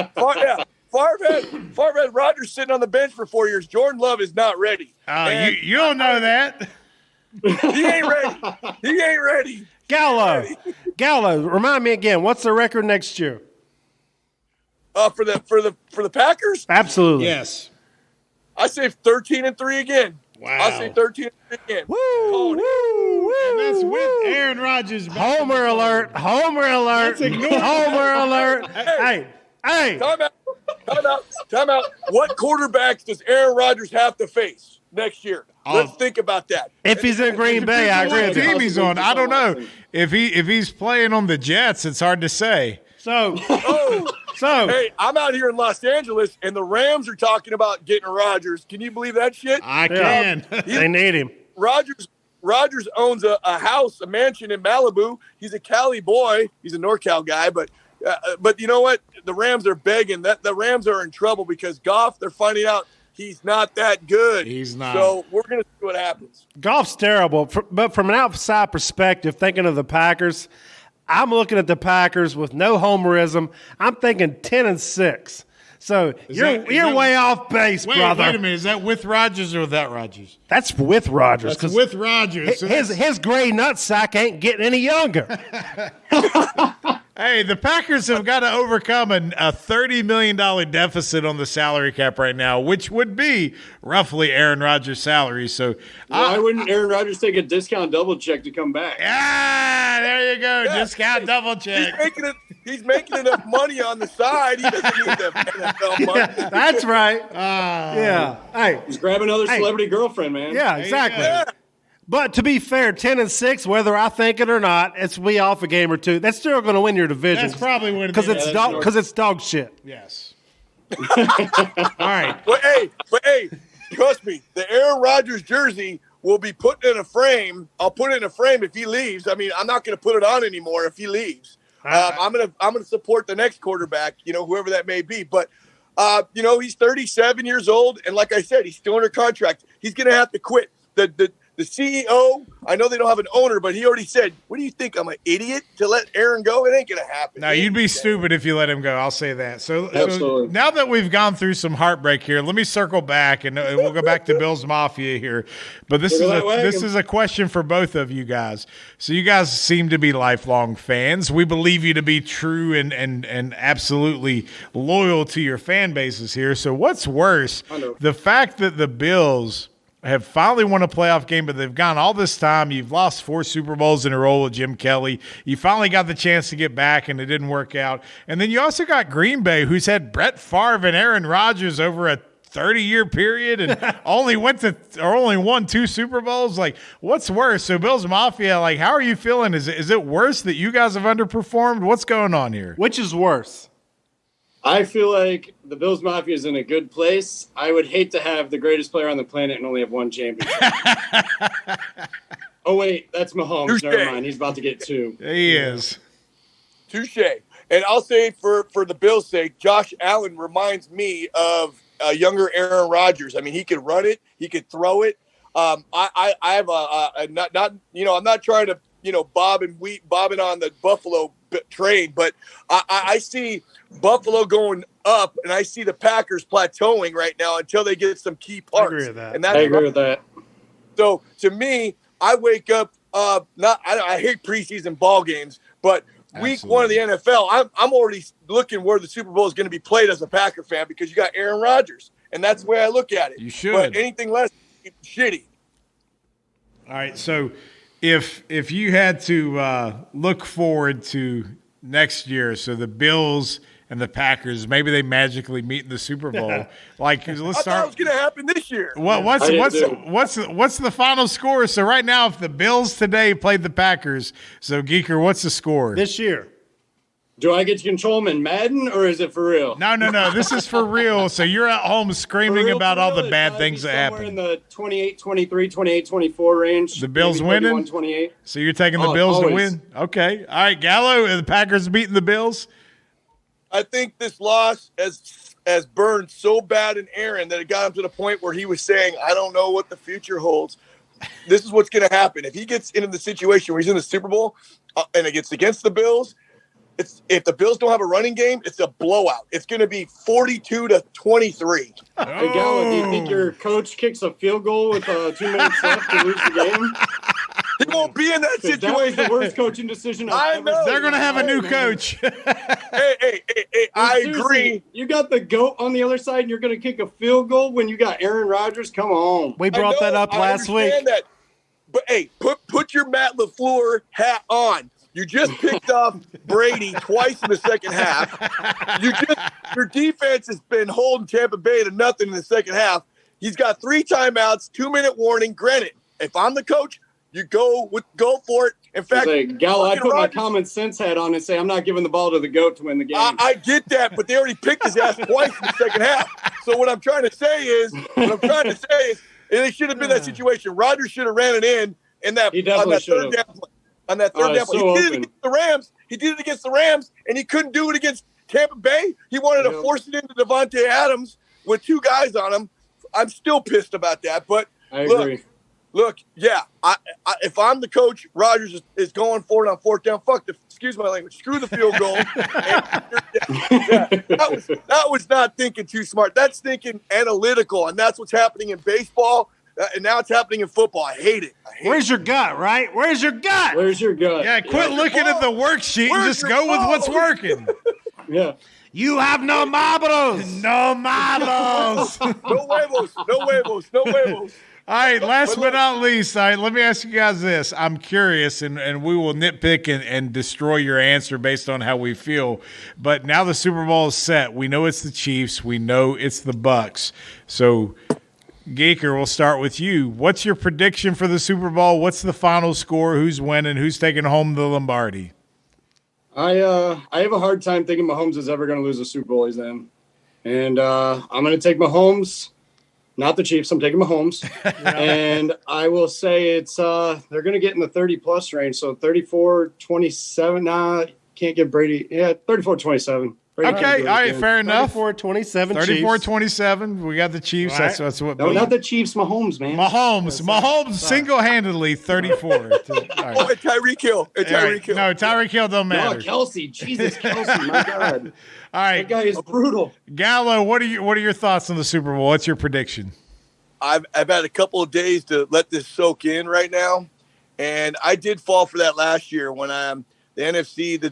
Favre had Rodgers sitting on the bench for 4 years. Jordan Love is not ready. You don't know that. He ain't ready. Gallo, remind me again, what's the record next year? For the Packers? Absolutely. Yes. I say 13-3 again. Wow. I'll say 13 again. Woo! And that's with Aaron Rodgers. Homer alert. Let's ignore Homer alert. Hey. Time out. What quarterbacks does Aaron Rodgers have to face next year? Let's think about that. If he's in Green Bay, I agree with you. Team he's on. I don't know. If he's playing on the Jets, it's hard to say. So hey, I'm out here in Los Angeles, and the Rams are talking about getting Rodgers. Can you believe that shit? I can. They need him. Rodgers owns a house, a mansion in Malibu. He's a Cali boy. He's a NorCal guy, but you know what? The Rams are begging. The Rams are in trouble because Goff, they're finding out he's not that good. He's not. So we're going to see what happens. Goff's terrible, but from an outside perspective, thinking of the Packers, I'm looking at the Packers with no homerism. I'm thinking 10-6. So you're way off base, brother. Wait a minute. Is that with Rodgers or without Rodgers? That's with Rodgers. That's with Rodgers. His gray nutsack ain't getting any younger. Hey, the Packers have got to overcome a $30 million deficit on the salary cap right now, which would be roughly Aaron Rodgers' salary. So why wouldn't Aaron Rodgers take a discount double check to come back? Ah, there you go. Yeah. Discount double check. He's making enough money on the side. He doesn't need the NFL money. That's right. Yeah. Hey, he's grabbing another celebrity girlfriend, man. Yeah, exactly. Yeah. But to be fair, 10-6, whether I think it or not, it's we off a game or two. That's still going to win your division. That's probably winning because it's dog shit. Yes. All right. But hey, trust me, the Aaron Rodgers jersey will be put in a frame. I'll put it in a frame if he leaves. I mean, I'm not going to put it on anymore if he leaves. I'm gonna support the next quarterback, whoever that may be. But he's 37 years old, and like I said, he's still under contract. He's going to have to quit. The CEO, I know they don't have an owner, but he already said, what do you think? I'm an idiot to let Aaron go? It ain't going to happen. No, you'd be stupid if you let him go. I'll say that. So now that we've gone through some heartbreak here, let me circle back, and we'll go back to Bills Mafia here. But this is a question for both of you guys. So you guys seem to be lifelong fans. We believe you to be true and absolutely loyal to your fan bases here. So what's worse, the fact that the Bills have finally won a playoff game, but they've gone all this time. You've lost 4 Super Bowls in a row with Jim Kelly. You finally got the chance to get back, and it didn't work out. And then you also got Green Bay, who's had Brett Favre and Aaron Rodgers over a 30-year period and only won 2 Super Bowls. Like, what's worse? So Bills Mafia, like, how are you feeling? Is it worse that you guys have underperformed? What's going on here? Which is worse? I feel like the Bills Mafia is in a good place. I would hate to have the greatest player on the planet and only have 1 championship. Oh, wait, that's Mahomes. Touché. Never mind. He's about to get 2. He is. Touche. And I'll say for the Bills' sake, Josh Allen reminds me of a younger Aaron Rodgers. I mean, he could run it. He could throw it. I have I'm not trying to, bobbing on the Buffalo train, but I see Buffalo going up, and I see the Packers plateauing right now until they get some key parts. I agree with that. And I agree with that. So to me, I wake up. I hate preseason ball games, but week 1 of the NFL, I'm already looking where the Super Bowl is going to be played as a Packer fan because you got Aaron Rodgers, and that's the way I look at it. You should. But anything less, it's shitty. All right, so if you had to look forward to next year, so the Bills and the Packers, maybe they magically meet in the Super Bowl. Like, let's I thought start. it was going to happen this year. What's the final score? So right now, if the Bills today played the Packers, so Geeker, what's the score this year? Do I get to control them in Madden, or is it for real? No. This is for real. So you're at home screaming about all the bad things that happen. In the 28-23, 28-24 range. The Bills winning? 28. So you're taking the Bills to win? Okay. All right, Gallo, are the Packers beating the Bills? I think this loss has burned so bad in Aaron that it got him to the point where he was saying, I don't know what the future holds. This is what's going to happen. If he gets into the situation where he's in the Super Bowl and it gets against the Bills, if the Bills don't have a running game, it's a blowout. It's going to be 42-23. Hey, Gallo, do you think your coach kicks a field goal with 2 minutes left to lose the game? He won't be in that situation. That was the worst coaching decision I've ever seen. They're going to have a new coach. Hey, I agree. You got the GOAT on the other side, and you're going to kick a field goal when you got Aaron Rodgers? Come on. We brought that up last week. That. But, hey, put your Matt LaFleur hat on. You just picked off Brady twice in the second half. Your defense has been holding Tampa Bay to nothing in the second half. He's got 3 timeouts, 2-minute warning. Granted, if I'm the coach, you go for it. In fact, Gallo, I put my common sense hat on and say I'm not giving the ball to the GOAT to win the game. I get that, but they already picked his ass twice in the second half. So what I'm trying to say is, it should have been that situation. Rodgers should have ran it in that he definitely should have. On that third down, he did it against the Rams. He did it against the Rams, and he couldn't do it against Tampa Bay. He wanted to force it into Devontae Adams with 2 guys on him. I'm still pissed about that. But I agree. Look, yeah. If I'm the coach, Rodgers is going for it on 4th down. Excuse my language. Screw the field goal. That was not thinking too smart. That's thinking analytical, and that's what's happening in baseball. And now it's happening in football. I hate it. Where's your gut, right? Where's your gut? Where's your gut? Yeah, quit looking at the worksheet and just go with what's working. Yeah. You have no marbles. No marbles. No huevos. No huevos. No huevos. All right, last but not least, all right, let me ask you guys this. I'm curious, and we will nitpick and destroy your answer based on how we feel. But now the Super Bowl is set. We know it's the Chiefs. We know it's the Bucks. So, Geeker, we'll start with you. What's your prediction for the Super Bowl? What's the final score? Who's winning? Who's taking home the Lombardi? I have a hard time thinking Mahomes is ever going to lose a Super Bowl he's in. And I'm going to take Mahomes. Not the Chiefs. I'm taking Mahomes. And I will say it's they're going to get in the 30-plus range. So 34-27. Nah, can't give Brady. Yeah, 34-27. Okay, all right, fair enough. 34-27 34-27. We got the Chiefs. Right. That's what. No, not the Chiefs. Mahomes, man. Mahomes single-handedly 34. All right. Oh, and Tyreek Hill. And Tyreek Hill. No, Tyreek Hill don't matter. No, Kelsey. Jesus, Kelsey. My God. All right, That guy is brutal. Gallo, what are your thoughts on the Super Bowl? What's your prediction? I've had a couple of days to let this soak in right now, and I did fall for that last year when the NFC the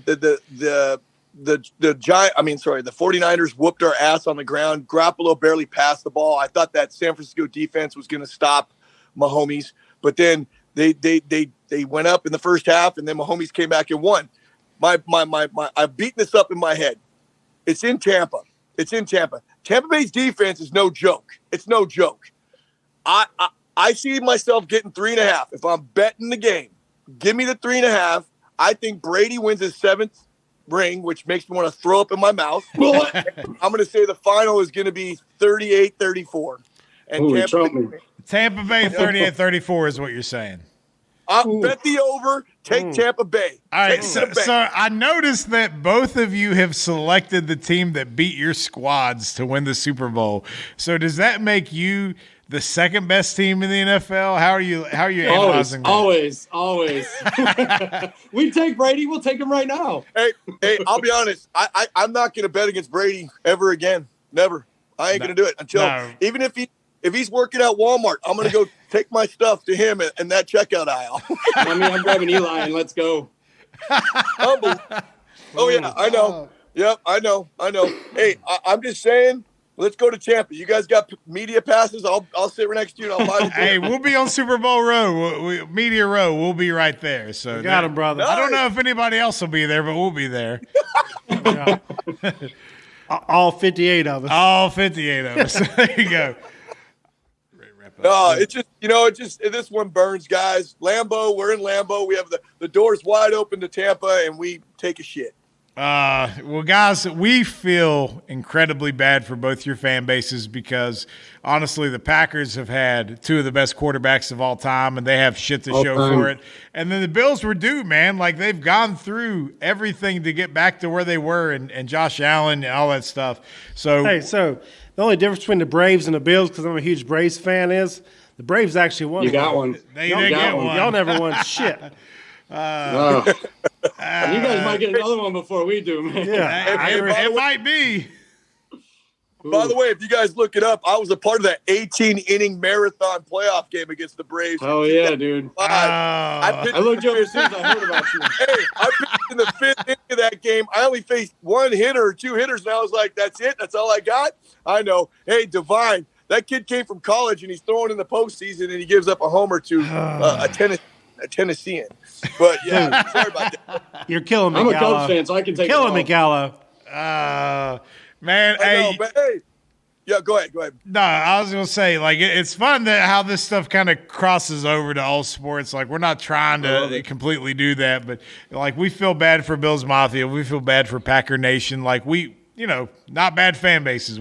49ers whooped our ass on the ground. Garoppolo barely passed the ball. I thought that San Francisco defense was going to stop Mahomes, but then they went up in the first half, and then Mahomes came back and won. I've beaten this up in my head. It's in Tampa. Tampa Bay's defense is no joke. It's no joke. I see myself getting 3.5. If I'm betting the game, give me the 3.5. I think Brady wins his 7th ring, which makes me want to throw up in my mouth. I'm going to say the final is going to be 38-34. And Tampa Bay 38-34 is what you're saying. Bet the over. Take Tampa Bay. All right, so I noticed that both of you have selected the team that beat your squads to win the Super Bowl. So does that make you the second best team in the NFL? How are you analyzing that? Always. We take Brady. We'll take him right now. Hey, I'll be honest. I'm not going to bet against Brady ever again. Never. I ain't going to do it until even if he's working at Walmart, I'm going to go take my stuff to him in that checkout aisle. I'm grabbing Eli and let's go. Oh yeah, I know. Yep, I know. Hey, I'm just saying. Let's go to Tampa. You guys got media passes. I'll sit right next to you. And I'll buy the Hey, we'll be on Super Bowl Row, Media Row. We'll be right there. So got him, brother. I don't know if anybody else will be there, but we'll be there. All 58 of us. All 58 of us. There you go. No, it's just this one burns, guys. Lambeau, we're in Lambeau. We have the doors wide open to Tampa, and we take a shit. Well, guys, we feel incredibly bad for both your fan bases because, honestly, the Packers have had two of the best quarterbacks of all time, and they have shit to show for it. And then the Bills were due, man. Like, they've gone through everything to get back to where they were and Josh Allen and all that stuff. So the only difference between the Braves and the Bills, because I'm a huge Braves fan, is the Braves actually won. You got one. They didn't get one. Y'all never won shit. You guys might get another one before we do, man. Yeah, it might be. By the way, if you guys look it up, I was a part of that 18-inning marathon playoff game against the Braves. Oh, yeah, dude. I looked over as soon as I heard about you. Hey, I pitched in the 5th inning of that game. I only faced one hitter or two hitters, and I was like, that's it? That's all I got? I know. Hey, Divine, that kid came from college, and he's throwing in the postseason, and he gives up a homer to a Tennessean. But, yeah, sorry about that. You're killing me, I'm Gallo. a Cubs fan, so I can take killing me, Gallo. Man, I know, but hey. Yeah, go ahead. No, I was going to say, like, it's fun that how this stuff kind of crosses over to all sports. Like, we're not trying to completely do that, but, like, we feel bad for Bills Mafia. We feel bad for Packer Nation. Like, not bad fan bases.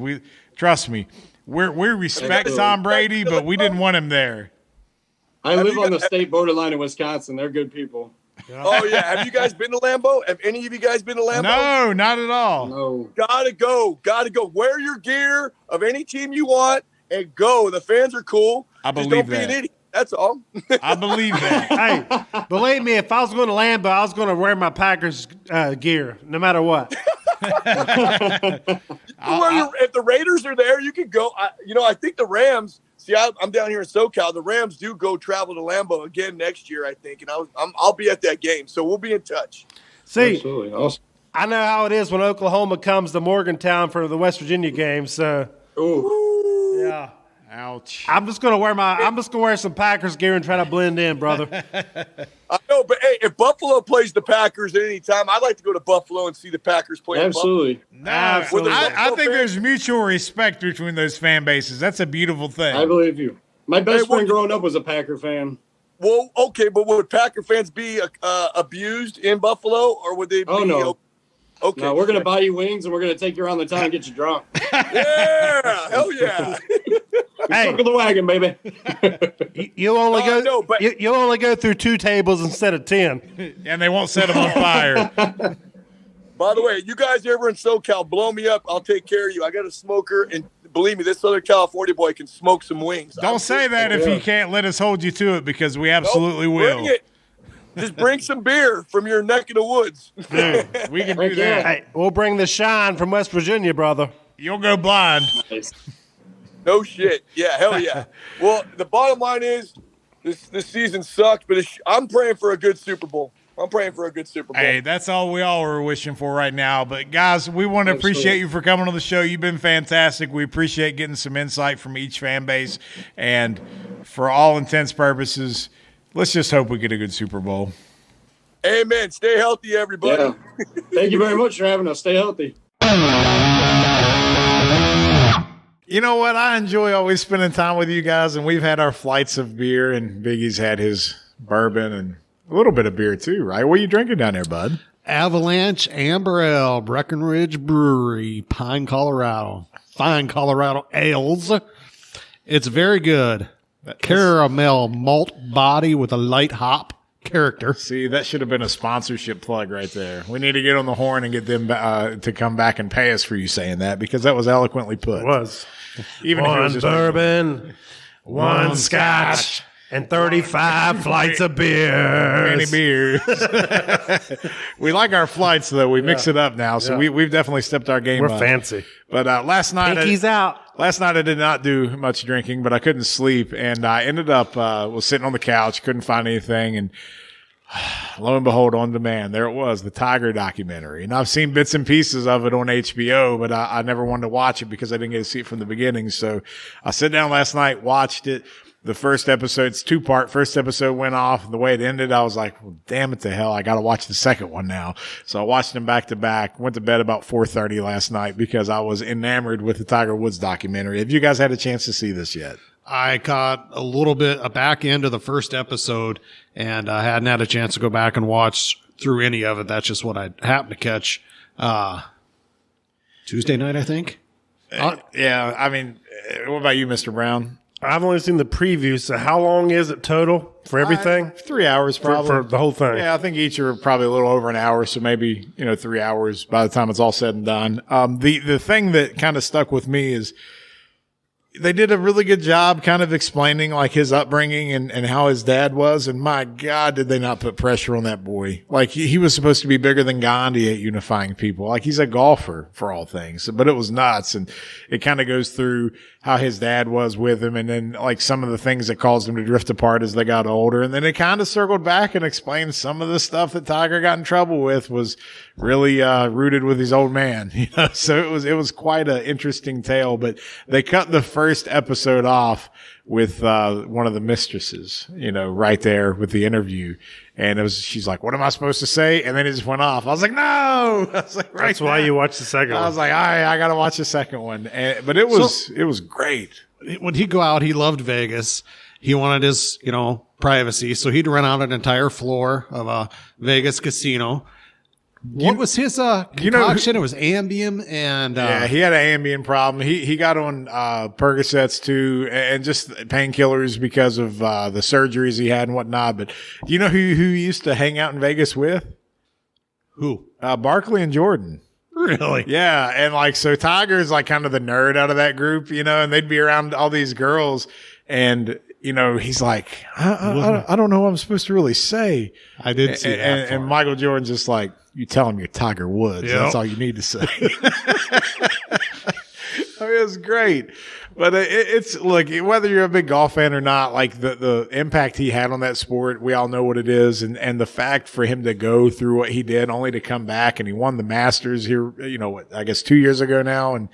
Trust me, we respect Tom Brady, but we didn't want him there. I live on the state borderline in Wisconsin. They're good people. Oh, yeah. Have you guys been to Lambeau? Have any of you guys been to Lambeau? No, not at all. No. Gotta go. Wear your gear of any team you want and go. The fans are cool. I believe Just don't that. be an idiot. That's all. I believe that. Hey, believe me, if I was going to Lambeau, I was going to wear my Packers gear, no matter what. If the Raiders are there, you could go. I think the Rams I'm down here in SoCal. The Rams do go travel to Lambeau again next year, I think, and I'll be at that game. So we'll be in touch. See, Absolutely. Awesome. I know how it is when Oklahoma comes to Morgantown for the West Virginia game. So, yeah. Ouch. I'm just gonna wear some Packers gear and try to blend in, brother. I know, but hey, if Buffalo plays the Packers at any time, I'd like to go to Buffalo and see the Packers play. Absolutely. No, Absolutely. I think there's mutual respect between those fan bases. That's a beautiful thing. I believe you. My best friend growing up was a Packer fan. Well, okay, but would Packer fans be abused in Buffalo, or would they be? Oh, no. Okay. No, we're going to buy you wings, and we're going to take you around the town and get you drunk. Yeah, hell yeah. Hey, Circle the wagon, baby. you'll only No, I know, but- you'll only go through 2 tables instead of 10. And they won't set them on fire. By the way, you guys ever in SoCal, blow me up. I'll take care of you. I got a smoker, and believe me, this Southern California boy can smoke some wings. Don't say that if you can't let us hold you to it, because we absolutely will. Bring it. Just bring some beer from your neck of the woods. Dude, we can do that. Hey, we'll bring the shine from West Virginia, brother. You'll go blind. Nice. No shit. Yeah, hell yeah. Well, the bottom line is this season sucked, but I'm praying for a good Super Bowl. I'm praying for a good Super Bowl. Hey, that's all we all are wishing for right now. But, guys, we want to appreciate you for coming on the show. You've been fantastic. We appreciate getting some insight from each fan base. And for all intents purposes, let's just hope we get a good Super Bowl. Amen. Stay healthy, everybody. Yeah. Thank you very much for having us. Stay healthy. You know what? I enjoy always spending time with you guys, and we've had our flights of beer, and Biggie's had his bourbon and a little bit of beer too, right? What are you drinking down there, bud? Avalanche Amber Ale, Breckenridge Brewery, Pine, Colorado. Fine Colorado ales. It's very good. Caramel malt body with a light hop character. See, that should have been a sponsorship plug right there. We need to get on the horn and get them to come back and pay us for you saying that, because that was eloquently put. It was. Even if it was One just bourbon, one scotch, and 35 flights of beer. many beers. We like our flights, though. We mix it up now, so we've definitely stepped our game We're up. fancy. But last night, Pinky's out. Last night I did not do much drinking, but I couldn't sleep, and I ended up was sitting on the couch, couldn't find anything, and lo and behold, on demand, there it was, the Tiger documentary. And I've seen bits and pieces of it on HBO, but I never wanted to watch it because I didn't get to see it from the beginning. So I sat down last night, watched it. The first episode, it's 2-part. First episode went off. The way it ended, I was like, well, damn it to hell. I got to watch the second one now. So I watched them back to back. Went to bed about 4:30 last night because I was enamored with the Tiger Woods documentary. Have you guys had a chance to see this yet? I caught a back end of the first episode, and I hadn't had a chance to go back and watch through any of it. That's just what I happened to catch Tuesday night, I think. Yeah, I mean, what about you, Mr. Brown? I've only seen the preview, so how long is it total for everything? 3 hours probably. For the whole thing. Yeah, I think each are probably a little over an hour, so maybe 3 hours by the time it's all said and done. The thing that kind of stuck with me is they did a really good job kind of explaining like his upbringing and how his dad was. And my God, did they not put pressure on that boy? Like he was supposed to be bigger than Gandhi at unifying people. Like he's a golfer for all things, but it was nuts. And it kind of goes through how his dad was with him. And then like some of the things that caused them to drift apart as they got older. And then it kind of circled back and explained some of the stuff that Tiger got in trouble with was really, rooted with his old man, so it was quite an interesting tale, but they cut the first episode off with, one of the mistresses, right there with the interview. And she's like, what am I supposed to say? And then it just went off. I was like, no, I was like, right. That's why you watch the second one. I was like, all right, I got to watch the second one. But it was great. When he'd go out, he loved Vegas. He wanted his, privacy. So he'd rent out an entire floor of a Vegas casino. What was his concoction? It was Ambien and yeah, he had an Ambien problem. He got on Percocets too, and just painkillers because of the surgeries he had and whatnot. But do you know who he used to hang out in Vegas with? who? Barkley and Jordan. Really? Yeah, and so Tiger's kind of the nerd out of that group, and they'd be around all these girls, and he's like, I don't know what I'm supposed to really say. I did see that. And Michael Jordan's just like, you tell him you're Tiger Woods. Yep. That's all you need to say. I mean, it was great. But it's look, whether you're a big golf fan or not, like the impact he had on that sport, we all know what it is. And the fact for him to go through what he did only to come back, and he won the Masters here, I guess 2 years ago now. And,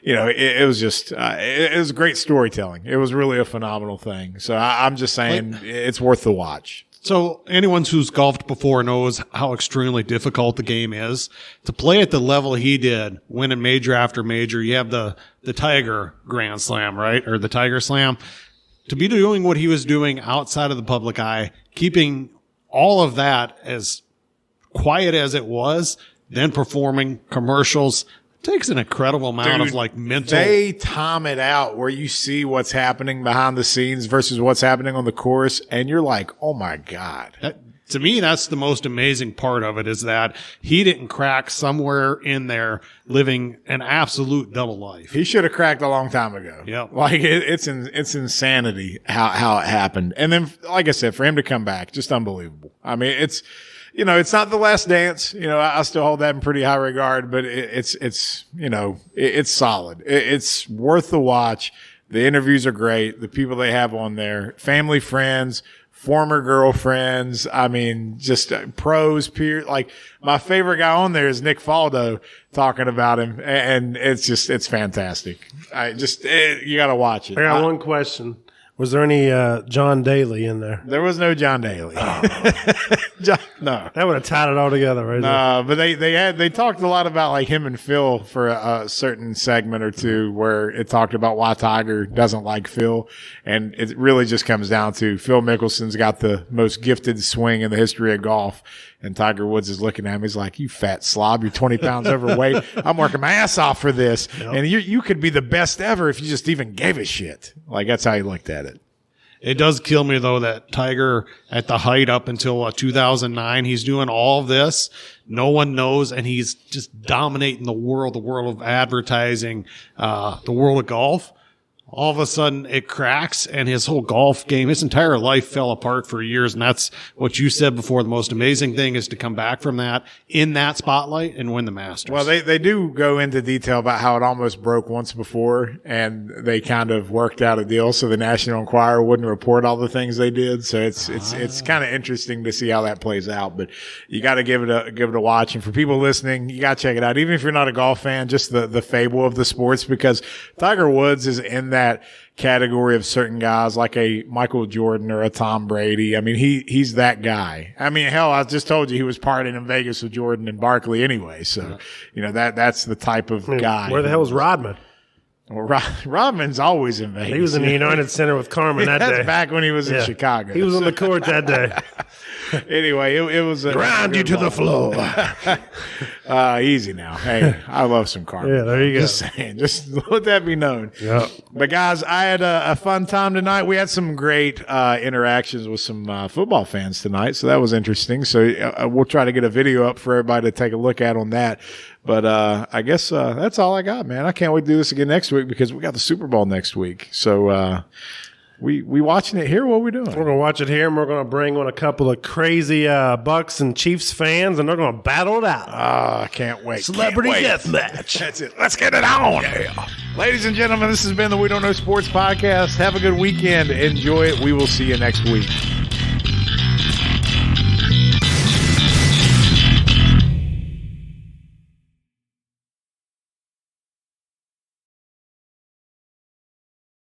it was just, it was great storytelling. It was really a phenomenal thing. So I'm just saying it's worth the watch. So anyone who's golfed before knows how extremely difficult the game is. To play at the level he did, winning major after major, you have the Tiger Grand Slam, right? Or the Tiger Slam. To be doing what he was doing outside of the public eye, keeping all of that as quiet as it was, then performing commercials, takes an incredible amount of mental. They time it out where you see what's happening behind the scenes versus what's happening on the course, and you're like, oh my God. To me, that's the most amazing part of it, is that he didn't crack somewhere in there living an absolute double life. He should have cracked a long time ago. Yep. Like it's insanity how it happened. And then, like I said, for him to come back, just unbelievable. I mean, it's not the last dance. I still hold that in pretty high regard, but it's solid. It's worth the watch. The interviews are great. The people they have on there, family, friends, former girlfriends. I mean, just pros, peers. Like my favorite guy on there is Nick Faldo talking about him. And it's fantastic. You got to watch it. I got one question. Was there any John Daly in there? There was no John Daly. Oh. No. That would have tied it all together, right? No, but they talked a lot about like him and Phil for a certain segment or two where it talked about why Tiger doesn't like Phil. And it really just comes down to Phil Mickelson's got the most gifted swing in the history of golf. And Tiger Woods is looking at him. He's like, you fat slob. You're 20 pounds overweight. I'm working my ass off for this. Yep. And you could be the best ever if you just even gave a shit. Like, that's how he looked at it. It does kill me, though, that Tiger, at the height up until 2009, he's doing all of this. No one knows, and he's just dominating the world of advertising, the world of golf. All of a sudden it cracks, and his whole golf game, his entire life fell apart for years. And that's what you said before. The most amazing thing is to come back from that in that spotlight and win the Masters. Well, they do go into detail about how it almost broke once before, and they kind of worked out a deal so the National Enquirer wouldn't report all the things they did. So it's kind of interesting to see how that plays out, but you got to give it a watch. And for people listening, you got to check it out. Even if you're not a golf fan, just the fable of the sports, because Tiger Woods is in that category of certain guys like a Michael Jordan or a Tom Brady. I mean, he's that guy. I mean, hell, I just told you he was partying in Vegas with Jordan and Barkley anyway. So, that's the type of guy. Where the hell was Rodman? Well, Rodman's always in Vegas. He was in the United Center with Carmen that day. That's back when he was in Chicago. He was on the court that day. Anyway, it was ground you to the floor. Easy now. Hey, I love some Carmen. Yeah, there you go. Just saying, just let that be known. Yep. But guys, I had a fun time tonight. We had some great interactions with some football fans tonight, so that was interesting. So we'll try to get a video up for everybody to take a look at on that. But I guess that's all I got, man. I can't wait to do this again next week because we got the Super Bowl next week. So we watching it here? What are we doing? We're going to watch it here, and we're going to bring on a couple of crazy Bucs and Chiefs fans, and they're going to battle it out. I can't wait. Celebrity death match. That's it. Let's get it on. Yeah. Ladies and gentlemen, this has been the We Don't Know Sports Podcast. Have a good weekend. Enjoy it. We will see you next week.